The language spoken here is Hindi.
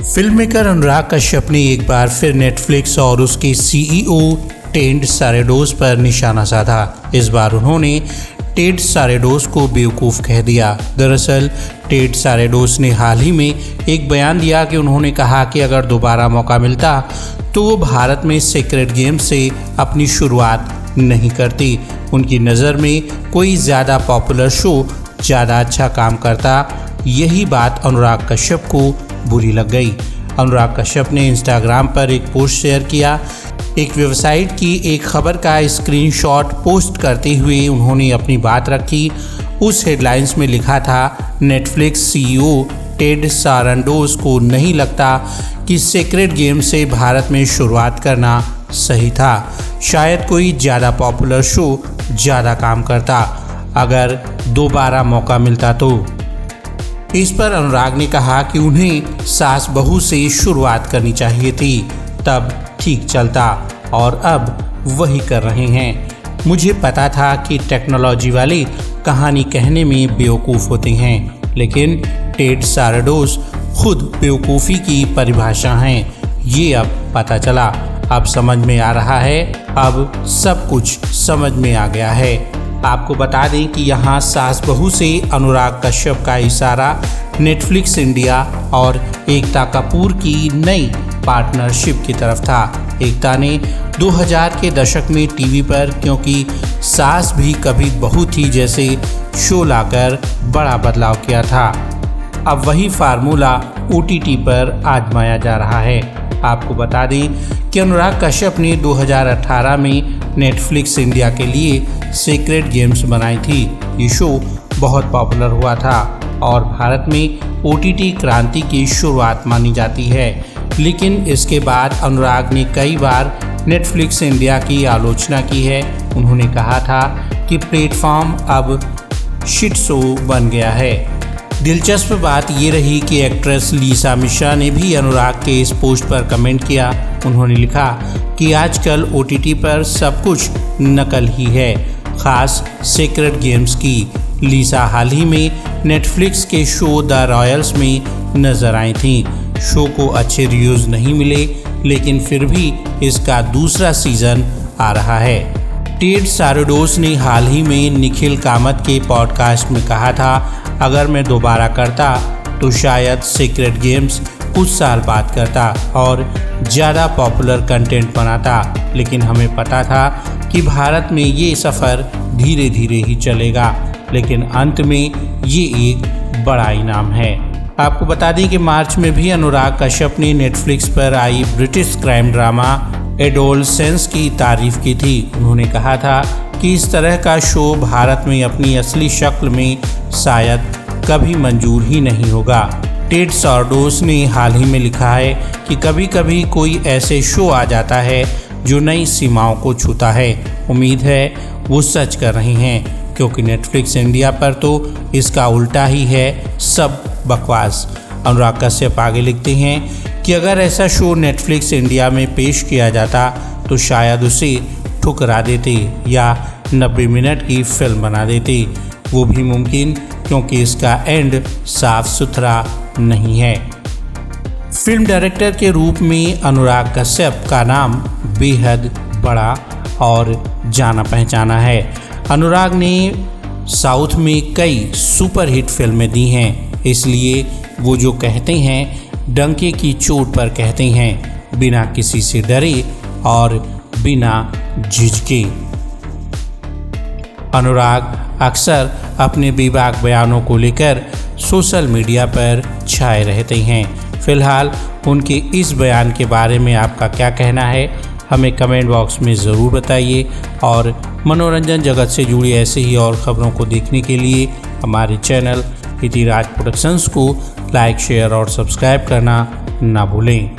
फिल्म मेकर अनुराग कश्यप ने एक बार फिर नेटफ्लिक्स और उसके सीईओ टेड सारेडोस पर निशाना साधा। इस बार उन्होंने टेड सारेडोस को बेवकूफ़ कह दिया। दरअसल टेड सारेडोस ने हाल ही में एक बयान दिया कि उन्होंने कहा कि अगर दोबारा मौका मिलता तो वो भारत में सीक्रेट गेम से अपनी शुरुआत नहीं करती। उनकी नज़र में कोई ज़्यादा पॉपुलर शो ज़्यादा अच्छा काम करता। यही बात अनुराग कश्यप को बुरी लग गई। अनुराग कश्यप ने इंस्टाग्राम पर एक पोस्ट शेयर किया। एक वेबसाइट की एक खबर का स्क्रीनशॉट पोस्ट करते हुए उन्होंने अपनी बात रखी। उस हेडलाइंस में लिखा था, नेटफ्लिक्स सीईओ टेड सारेडोस को नहीं लगता कि सीक्रेट गेम से भारत में शुरुआत करना सही था। शायद कोई ज़्यादा पॉपुलर शो ज़्यादा काम करता अगर दोबारा मौका मिलता तो। इस पर अनुराग ने कहा कि उन्हें सास बहू से शुरुआत करनी चाहिए थी, तब ठीक चलता, और अब वही कर रहे हैं। मुझे पता था कि टेक्नोलॉजी वाले कहानी कहने में बेवकूफ़ होते हैं, लेकिन टेड सारेडोस खुद बेवकूफ़ी की परिभाषा हैं। ये अब पता चला, अब समझ में आ रहा है, अब सब कुछ समझ में आ गया है। आपको बता दें कि यहाँ सास बहू से अनुराग कश्यप का इशारा नेटफ्लिक्स इंडिया और एकता कपूर की नई पार्टनरशिप की तरफ था। एकता ने 2000 के दशक में टीवी पर क्योंकि सास भी कभी बहू थी जैसे शो लाकर बड़ा बदलाव किया था। अब वही फार्मूला OTT पर आजमाया जा रहा है। आपको बता दें कि अनुराग कश्यप ने 2018 में नेटफ्लिक्स इंडिया के लिए सीक्रेट गेम्स बनाई थी। ये शो बहुत पॉपुलर हुआ था और भारत में OTT क्रांति की शुरुआत मानी जाती है। लेकिन इसके बाद अनुराग ने कई बार नेटफ्लिक्स इंडिया की आलोचना की है। उन्होंने कहा था कि प्लेटफॉर्म अब शिट शो बन गया है। दिलचस्प बात ये रही कि एक्ट्रेस लीसा मिश्रा ने भी अनुराग के इस पोस्ट पर कमेंट किया। उन्होंने लिखा कि आजकल OTT पर सब कुछ नकल ही है, खास सीक्रेट गेम्स की। लीसा हाल ही में नेटफ्लिक्स के शो द रॉयल्स में नजर आई थीं। शो को अच्छे रिव्यूज़ नहीं मिले, लेकिन फिर भी इसका दूसरा सीज़न आ रहा है। टेड सारेडोस ने हाल ही में निखिल कामत के पॉडकास्ट में कहा था, अगर मैं दोबारा करता तो शायद सीक्रेट गेम्स कुछ साल बाद करता और ज़्यादा पॉपुलर कंटेंट बनाता, लेकिन हमें पता था कि भारत में ये सफ़र धीरे धीरे ही चलेगा, लेकिन अंत में ये एक बड़ा इनाम है। आपको बता दें कि मार्च में भी अनुराग कश्यप ने नेटफ्लिक्स पर आई ब्रिटिश क्राइम ड्रामा एडोलसेंस की तारीफ की थी। उन्होंने कहा था कि इस तरह का शो भारत में अपनी असली शक्ल में शायद कभी मंजूर ही नहीं होगा। टेड सारेडोस ने हाल ही में लिखा है कि कभी कभी कोई ऐसे शो आ जाता है जो नई सीमाओं को छूता है। उम्मीद है वो सच कर रहे हैं, क्योंकि नेटफ्लिक्स इंडिया पर तो इसका उल्टा ही है, सब बकवास। अनुराग कश्यप आगे लिखते हैं कि अगर ऐसा शो नेटफ्लिक्स इंडिया में पेश किया जाता तो शायद उसे ठुकरा देते या 90 मिनट की फिल्म बना देते। वो भी मुमकिन, क्योंकि इसका एंड साफ सुथरा नहीं है। फिल्म डायरेक्टर के रूप में अनुराग कश्यप का नाम बेहद बड़ा और जाना पहचाना है। अनुराग ने साउथ में कई सुपरहिट फिल्में दी हैं, इसलिए वो जो कहते हैं डंके की चोट पर कहते हैं, बिना किसी से डरे और बिना झिझके। अनुराग अक्सर अपने बेबाक बयानों को लेकर सोशल मीडिया पर छाए रहते हैं। फिलहाल उनके इस बयान के बारे में आपका क्या कहना है, हमें कमेंट बॉक्स में ज़रूर बताइए। और मनोरंजन जगत से जुड़ी ऐसे ही और ख़बरों को देखने के लिए हमारे चैनल इतिराज प्रोडक्शंस को लाइक, शेयर और सब्सक्राइब करना ना भूलें।